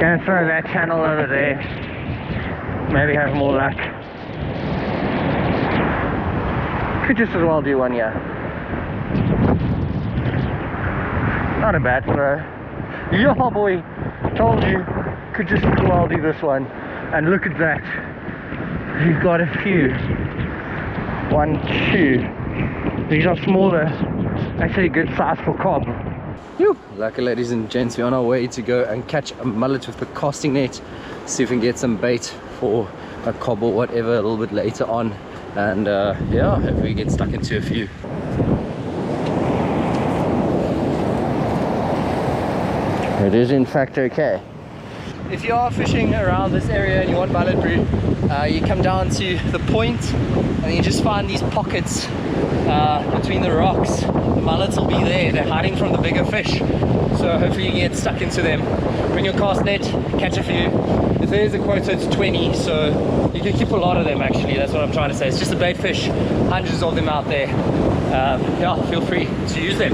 Gonna throw that channel over there. Maybe have more luck. Could just as well do one here. Not a bad throw. Yeah, boy. Told you. Could just as well do this one. And look at that. You've got a few. 1, 2. These are smaller. Actually a good size for cob. Lucky ladies and gents, we're on our way to go and catch a mullet with the casting net. See if we can get some bait for a cob or whatever a little bit later on. And yeah, if we get stuck into a few. It is in fact okay. If you are fishing around this area and you want mullet brew, you come down to the point and you just find these pockets between the rocks. The mullets will be there, they're hiding from the bigger fish. So hopefully you can get stuck into them. Bring your cast net, catch a few. If there's a quota, it's 20, so you can keep a lot of them actually, that's what I'm trying to say. It's just a bait fish, hundreds of them out there. Yeah, feel free to use them.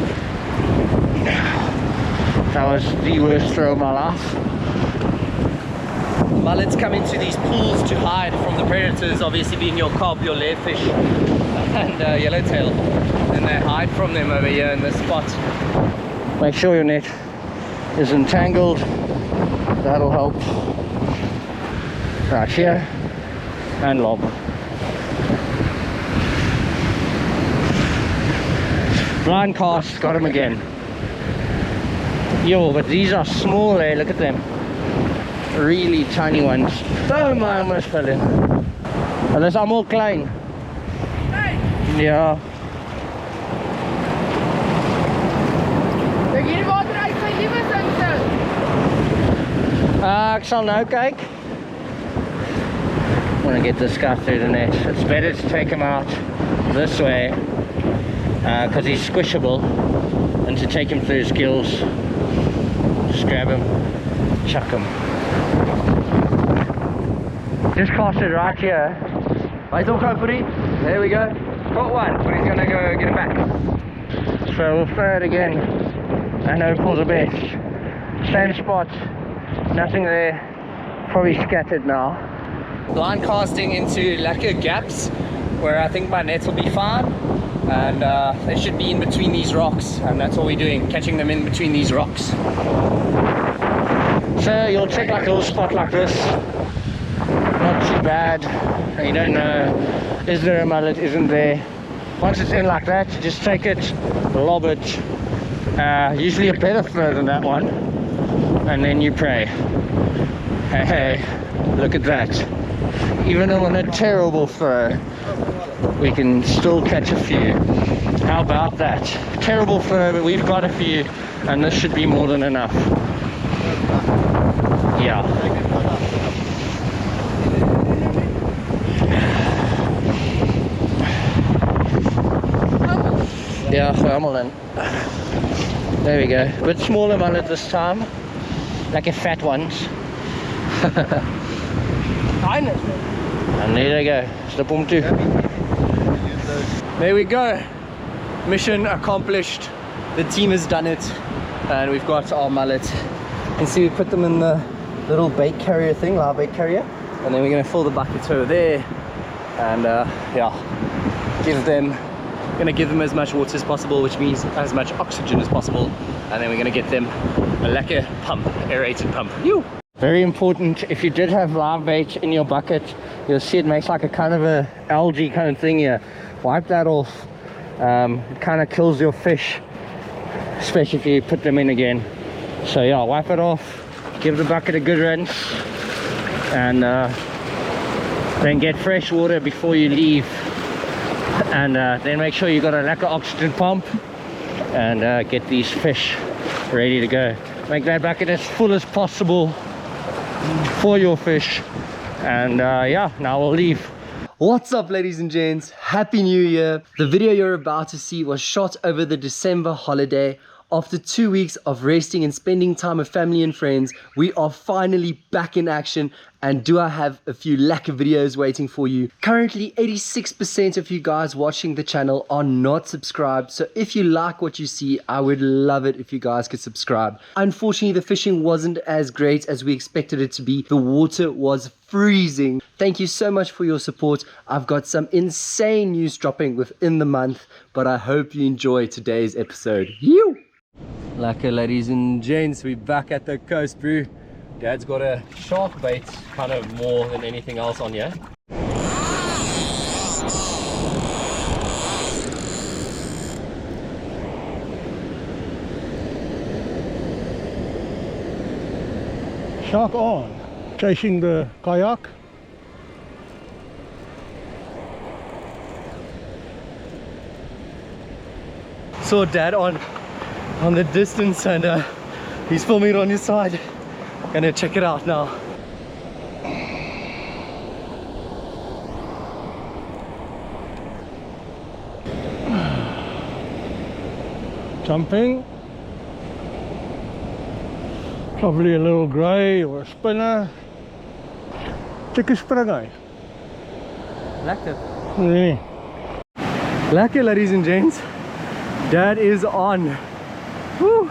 That was the worst throw of my life. Mullets come into these pools to hide from the predators, obviously being your cob, your lairfish, and yellowtail. And they hide from them over here in this spot. Make sure your net is entangled. That'll help. Right here and lob. Blind cast, got him again. Yo, but these are small, eh? Look at them. Really tiny ones. Oh my, I almost fell in. Oh, that's allemaal klein. Hey. Ja. Kijk hier water uit sy liewe singse. Ek sal nou kyk. I'm gonna get this guy through the net. It's better to take him out this way because he's squishable, and to take him through his gills. Just grab him, chuck him. Just cast it right here. Right on, Cody. There we go. Got one, but he's gonna go get it back. So we'll throw it again and hope for the best. Same spot, nothing there. Probably scattered now. Blind casting into lacquer gaps where I think my nets will be fine, and they should be in between these rocks, and that's what we're doing, catching them in between these rocks. So you'll check like a little spot like this. Not too bad. You don't know, is there a mullet, isn't there? Once it's in like that, just take it, lob it, usually a better throw than that one, and then you pray. Hey, hey, look at that. Even on a terrible throw, we can still catch a few. How about that? Terrible throw, but we've got a few, and this should be more than enough. Yeah. Yeah, allemaal in. There we go. A bit smaller mullet this time, like a fat ones. And there they go. Slip them too. There we go. Mission accomplished. The team has done it, and we've got our mullet. You can see we put them in the little bait carrier thing, live bait carrier, and then we're going to fill the buckets over there, and yeah, gonna give them as much water as possible, which means as much oxygen as possible, and then we're going to get them a lekker pump, aerated pump. Yoo! Very important, if you did have live bait in your bucket, you'll see it makes like a kind of a algae kind of thing here. Wipe that off. It kind of kills your fish, especially if you put them in again. So yeah, wipe it off, give the bucket a good rinse, and then get fresh water before you leave, and then make sure you got a lekker oxygen pump, and get these fish ready to go. Make that bucket as full as possible for your fish, and yeah, now we'll leave. What's up, ladies and gents? Happy New Year. The video you're about to see was shot over the December holiday After 2 weeks of resting and spending time with family and friends, we are finally back in action. And do I have a few lacquer videos waiting for you? Currently, 86% of you guys watching the channel are not subscribed. So if you like what you see, I would love it if you guys could subscribe. Unfortunately, the fishing wasn't as great as we expected it to be. The water was freezing. Thank you so much for your support. I've got some insane news dropping within the month, but I hope you enjoy today's episode. You! Lacquer, ladies and gents, we're back at the coast, bro. Dad's got a shark bait, kind of more than anything else on here. Shark on, chasing the kayak. Saw Dad on the distance, and he's filming it on his side. Gonna check it out now. Jumping. Probably a little grey or a spinner. Check spring uit. Lekker. Nee. Lekker, ladies and gents. Dad is on. Woo!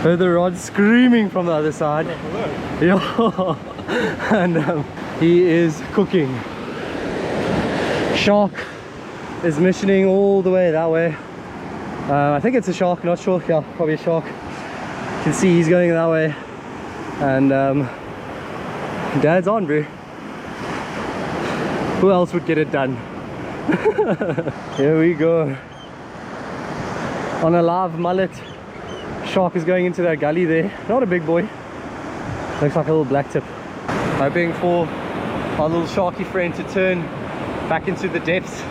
Heard the rod screaming from the other side. Yeah. And he is cooking. Shark is missioning all the way that way. I think it's a shark, not sure. Yeah, probably a shark. You can see he's going that way. And Dad's on, bro. Who else would get it done? Here we go. On a live mullet. Shark is going into that gully there. Not a big boy. Looks like a little black tip. Hoping for our little sharky friend to turn back into the depths.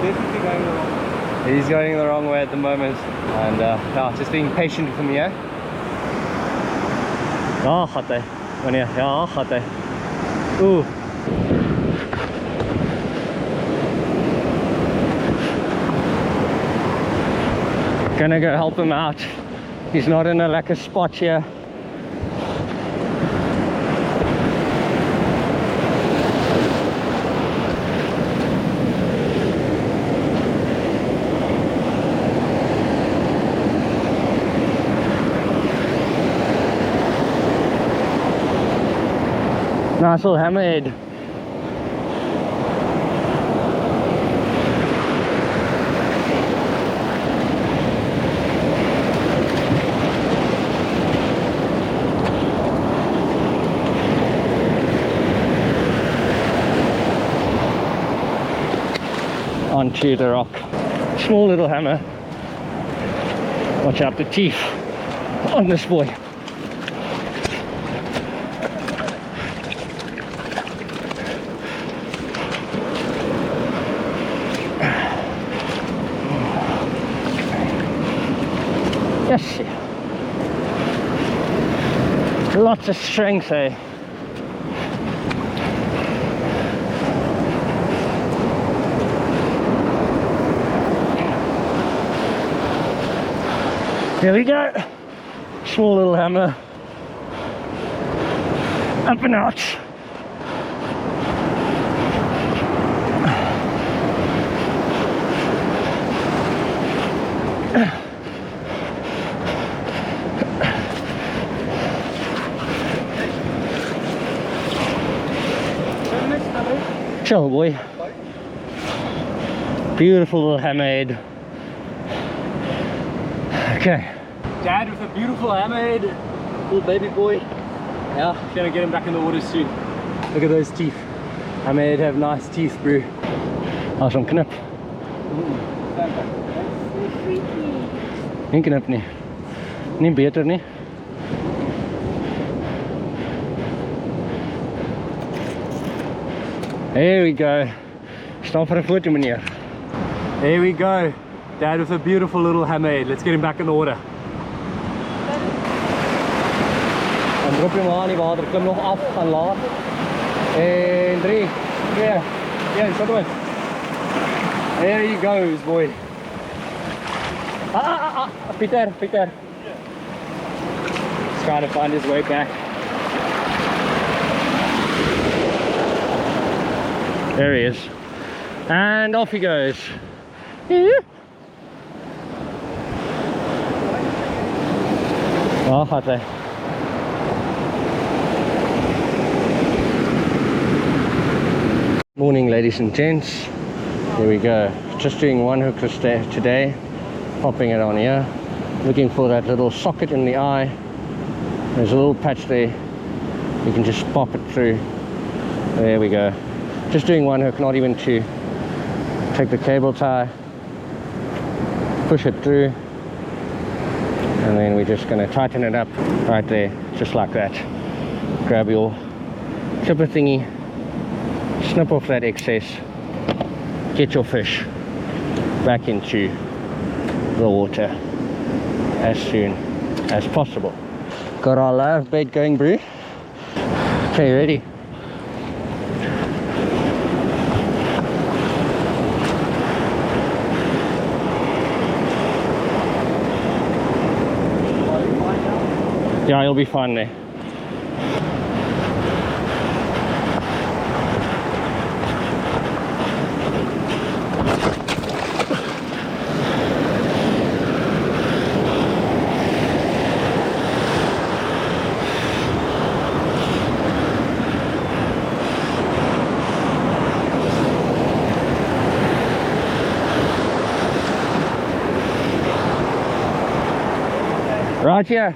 Definitely going the wrong way. He's going the wrong way at the moment. And yeah, just being patient with him here. Ja, gaat hij. Wanneer? Ja, gaat hij. Oeh. Gonna go help him out. He's not in a lekker spot here. Nice little hammerhead. Onto the rock. Small little hammer. Watch out the teeth on this boy. Yes. Lots of strength, eh? Here we go. Small little hammer. Up and out. Chill, boy. Beautiful little hammerhead. Okay. Dad with a beautiful hammerhead. Little baby boy. Yeah, gonna get him back in the water soon. Look at those teeth. Hammerhead have nice teeth, bro. Als zo'n knip. Geen knip nie. Nie beter nie. There we go. Staan vir 'n foto, meneer. There we go. Dad with a beautiful little hammerhead. Let's get him back in the water. Dan drop je hem aan die water. Klim nog af, gaan laag. En 3, 2, 1, stop hem. There he goes, boy. Peter. He's trying to find his way back. There he is. And off he goes. Oh, hot there. Morning, ladies and gents. Here we go. Just doing one hook today. Popping it on here. Looking for that little socket in the eye. There's a little patch there. You can just pop it through. There we go. Just doing one hook, not even two. Take the cable tie. Push it through. And then we're just going to tighten it up right there. Just like that. Grab your clipper thingy. Snip off that excess. Get your fish back into the water as soon as possible. Got our live bait going, bro. Okay, ready? Yeah, you'll be fine there. Right here.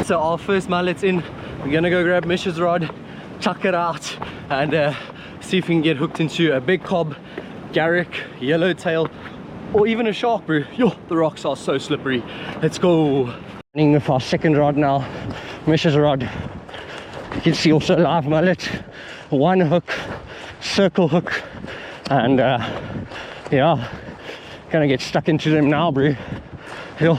So our first mullet's in. We're gonna go grab Mish's rod, chuck it out, and see if we can get hooked into a big cob, garrick, yellowtail, or even a shark, bro. Yo, the rocks are so slippery. Let's go. Running with our second rod now, Mish's rod. You can see also live mullet, one hook, circle hook, and yeah, gonna get stuck into them now, bro. Yo.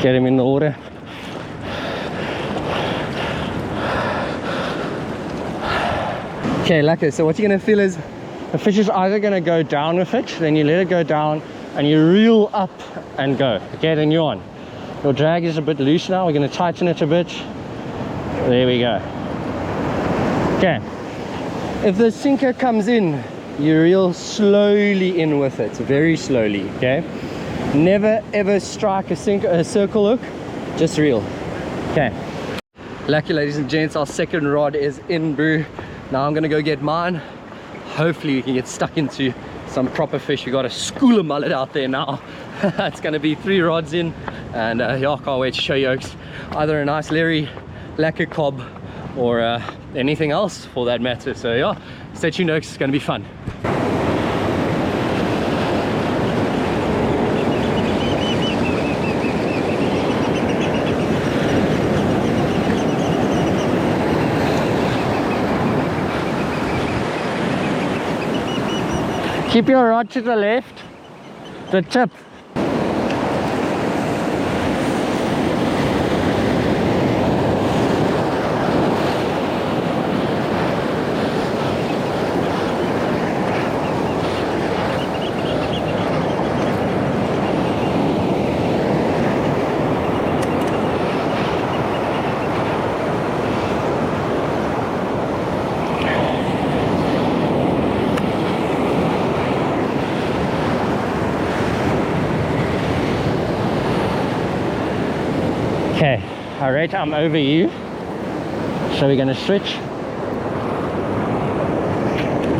Get him in the water. Okay, Lacquer, so what you're going to feel is the fish is either going to go down with it, then you let it go down and you reel up and go. Okay, then you're on. Your drag is a bit loose now. We're going to tighten it a bit. There we go. Okay, if the sinker comes in, you reel slowly in with it, very slowly. Okay, never ever strike a circle hook, just reel. Okay, lucky ladies and gents, our second rod is in, bro. Now I'm gonna go get mine. Hopefully we can get stuck into some proper fish. We got a school of mullet out there now. It's gonna be 3 rods in, and yeah, I can't wait to show you folks. Either a nice Larry lacquer cob or anything else for that matter. So yeah, stay tuned folks, it's gonna be fun. Keep your rod to the left, the tip. Okay, alright, I'm over you. So we're gonna switch.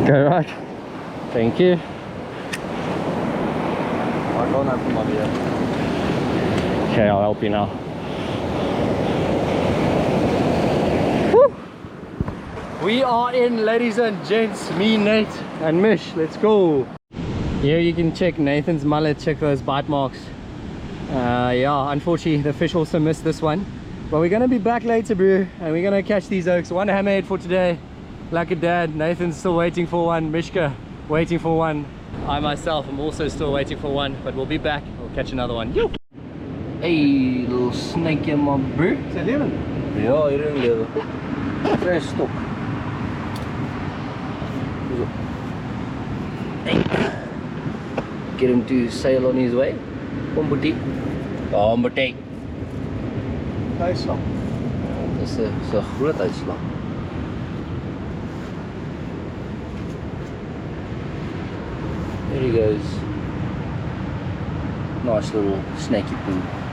Go right. Thank you. Okay, I'll help you now. Woo! We are in, ladies and gents. Me, Nate, and Mish. Let's go. Here you can check Nathan's mullet, check those bite marks. Yeah, unfortunately the fish also missed this one. But we're gonna be back later, bro, and we're gonna catch these oaks. One hammerhead for today. Like a dad, Nathan's still waiting for one. Mishka waiting for one. I myself am also still waiting for one, but we'll be back. We'll catch another one. Yo! Hey, little snake in my bro. Is that living? Ja, hier in lewe. Vrij stok. Hey. Get him to sail on his way. Kom Boetie. Kom Boetie. Uitslag. Dat is een groot uitslag. There he goes. Nice little snaky poo.